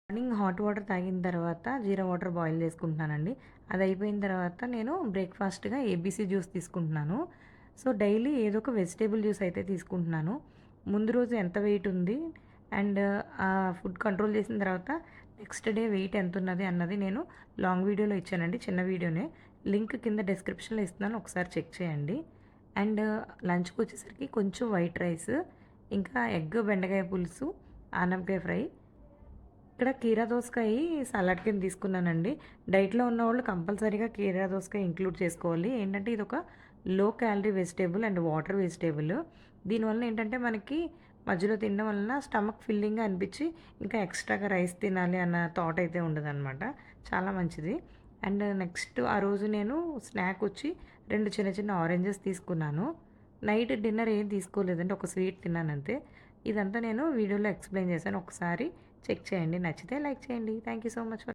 Morning hot water తాగిన తర్వాత జీరా water boil చేసుకుంటున్నానండి. అది అయిపోయిన తర్వాత నేను బ్రేక్‌ఫాస్ట్‌గా ఏబీసీ జ్యూస్ తీసుకుంటున్నాను. సో, డైలీ ఏదో ఒక వెజిటబుల్ జ్యూస్ అయితే తీసుకుంటున్నాను. ముందు రోజు ఎంత వెయిట్ ఉంది అండ్ ఫుడ్ కంట్రోల్ చేసిన తర్వాత నెక్స్ట్ డే వెయిట్ ఎంతున్నది అన్నది నేను లాంగ్ వీడియోలో ఇచ్చానండి. చిన్న వీడియోనే. లింక్ కింద డిస్క్రిప్షన్‌లో ఇస్తున్నాను. ఒకసారి చెక్ చేయండి. అండ్ లంచ్‌కొచ్చేసరికి కొంచెం వైట్ రైస్, ఇంకా ఎగ్ బెండకాయ పులుసు, ఆనపకాయ ఫ్రై. ఇక్కడ కీరా దోసకాయ సలాడ్ కింద తీసుకున్నానండి. డైట్‌లో ఉన్నవాళ్ళు కంపల్సరీగా కీరా దోసకాయ ఇంక్లూడ్ చేసుకోవాలి. ఏంటంటే ఇదొక low calorie vegetable and water vegetable. దీనివల్ల ఏంటంటే మనకి మధ్యలో తినడం వలన స్టమక్ ఫిల్లింగ్‌గా అనిపించి ఇంకా ఎక్స్‌ట్రాగా రైస్ తినాలి అన్న థాట్ అయితే ఉండదనమాట. చాలా మంచిది. అండ్ నెక్స్ట్ ఆ రోజు నేను స్నాక్ వచ్చి 2 చిన్న చిన్న ఆరెంజెస్ తీసుకున్నాను. నైట్ డిన్నర్ ఏం తీసుకోలేదండి. ఒక స్వీట్ తిన్నానంతే. ఇదంతా నేను వీడియోలో ఎక్స్‌ప్లెయిన్ చేశాను. ఒకసారి చెక్ చేయండి. నచ్చితే లైక్ చేయండి. Thank you so much for